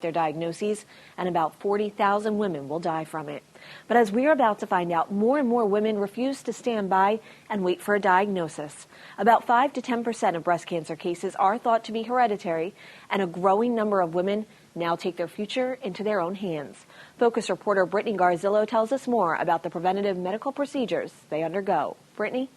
their diagnoses, and about 40,000 women will die from it. But as we're about to find out, more and more women refuse to stand by and wait for a diagnosis. About 5 to 10% of breast cancer cases are thought to be hereditary, and a growing number of women now take their future into their own hands. Focus reporter Brittany Garzillo tells us more about the preventative medical procedures they undergo. Brittany?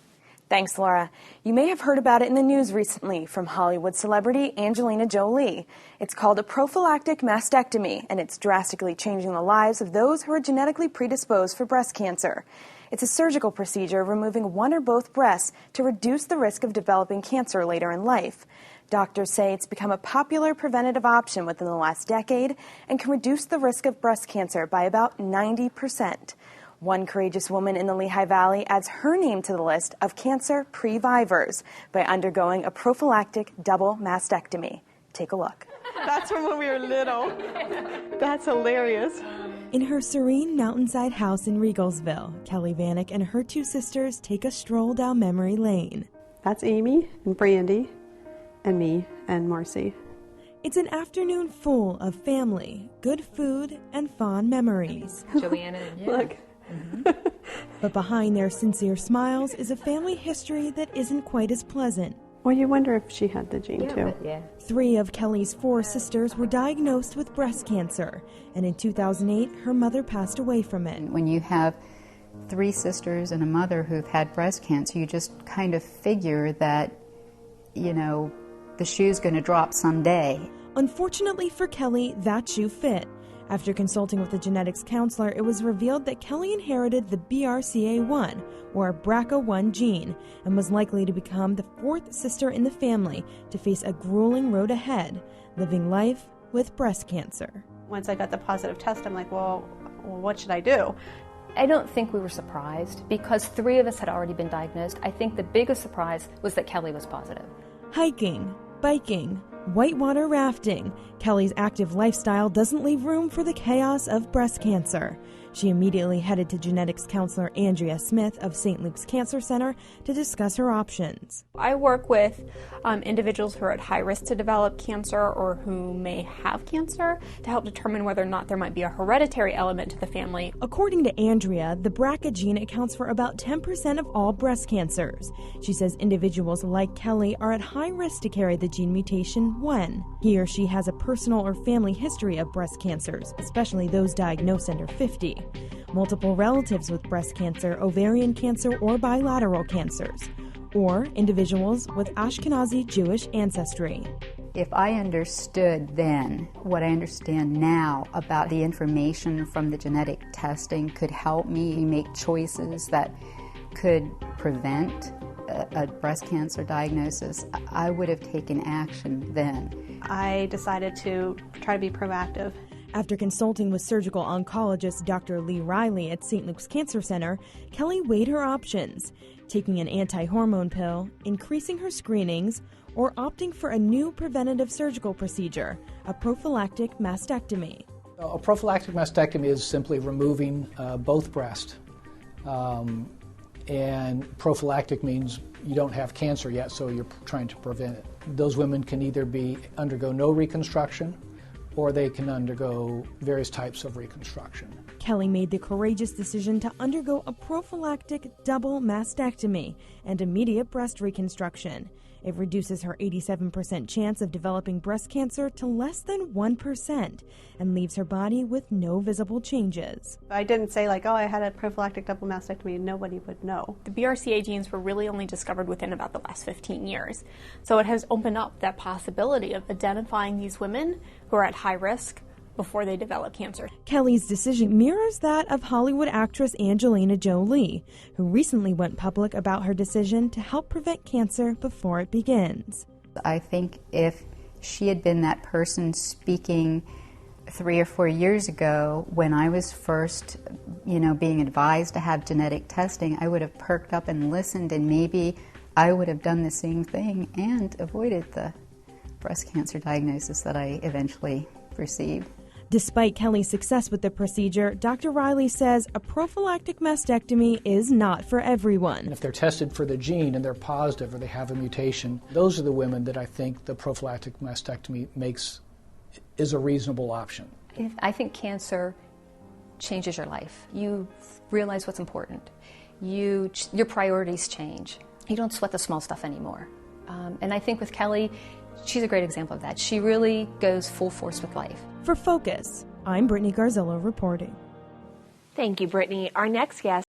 Thanks, Laura. You may have heard about it in the news recently from Hollywood celebrity Angelina Jolie. It's called a prophylactic mastectomy, and it's drastically changing the lives of those who are genetically predisposed for breast cancer. It's a surgical procedure removing one or both breasts to reduce the risk of developing cancer later in life. Doctors say it's become a popular preventative option within the last decade and can reduce the risk of breast cancer by about 90%. One courageous woman in the Lehigh Valley adds her name to the list of cancer previvors by undergoing a prophylactic double mastectomy. Take a look. That's from when we were little. That's hilarious. In her serene mountainside house in Regalsville, Kelly Vanek and her two sisters take a stroll down memory lane. That's Amy and Brandy and me and Marcy. It's an afternoon full of family, good food, and fond memories. Joanna and you. Look. But behind their sincere smiles is a family history that isn't quite as pleasant. Well, you wonder if she had the gene, too. Yeah. 3 of Kelly's 4 sisters were diagnosed with breast cancer, and in 2008, her mother passed away from it. When you have 3 sisters and a mother who've had breast cancer, you just kind of figure that, you know, the shoe's going to drop someday. Unfortunately for Kelly, that shoe fit. After consulting with a genetics counselor, it was revealed that Kelly inherited the BRCA1, or BRCA1 gene, and was likely to become the 4th sister in the family to face a grueling road ahead, living life with breast cancer. Once I got the positive test, I'm like, well, what should I do? I don't think we were surprised because 3 of us had already been diagnosed. I think the biggest surprise was that Kelly was positive. Hiking, biking, whitewater rafting. Kelly's active lifestyle doesn't leave room for the chaos of breast cancer. She immediately headed to genetics counselor Andrea Smith of St. Luke's Cancer Center to discuss her options. I work with individuals who are at high risk to develop cancer or who may have cancer to help determine whether or not there might be a hereditary element to the family. According to Andrea, the BRCA gene accounts for about 10% of all breast cancers. She says individuals like Kelly are at high risk to carry the gene mutation when he or she has a personal or family history of breast cancers, especially those diagnosed under 50. Multiple relatives with breast cancer, ovarian cancer, or bilateral cancers, or individuals with Ashkenazi Jewish ancestry. If I understood then what I understand now about the information from the genetic testing could help me make choices that could prevent a breast cancer diagnosis, I would have taken action then. I decided to try to be proactive. After consulting with surgical oncologist Dr. Lee Riley at St. Luke's Cancer Center, Kelly weighed her options, taking an anti-hormone pill, increasing her screenings, or opting for a new preventative surgical procedure, a prophylactic mastectomy. A prophylactic mastectomy is simply removing both breasts. And prophylactic means you don't have cancer yet, so you're trying to prevent it. Those women can either undergo no reconstruction, or they can undergo various types of reconstruction. Kelly made the courageous decision to undergo a prophylactic double mastectomy and immediate breast reconstruction. It reduces her 87% chance of developing breast cancer to less than 1% and leaves her body with no visible changes. I didn't say like, oh, I had a prophylactic double mastectomy, and nobody would know. The BRCA genes were really only discovered within about the last 15 years. So it has opened up that possibility of identifying these women who are at high risk before they develop cancer. Kelly's decision mirrors that of Hollywood actress Angelina Jolie, who recently went public about her decision to help prevent cancer before it begins. I think if she had been that person speaking 3 or 4 years ago when I was first, being advised to have genetic testing, I would have perked up and listened, and maybe I would have done the same thing and avoided the breast cancer diagnosis that I eventually received. Despite Kelly's success with the procedure, Dr. Riley says a prophylactic mastectomy is not for everyone. And if they're tested for the gene and they're positive or they have a mutation, those are the women that I think the prophylactic mastectomy makes is a reasonable option. I think cancer changes your life. You realize what's important. Your priorities change. You don't sweat the small stuff anymore. And I think with Kelly, she's a great example of that. She really goes full force with life. For Focus, I'm Brittany Garzillo reporting. Thank you, Brittany. Our next guest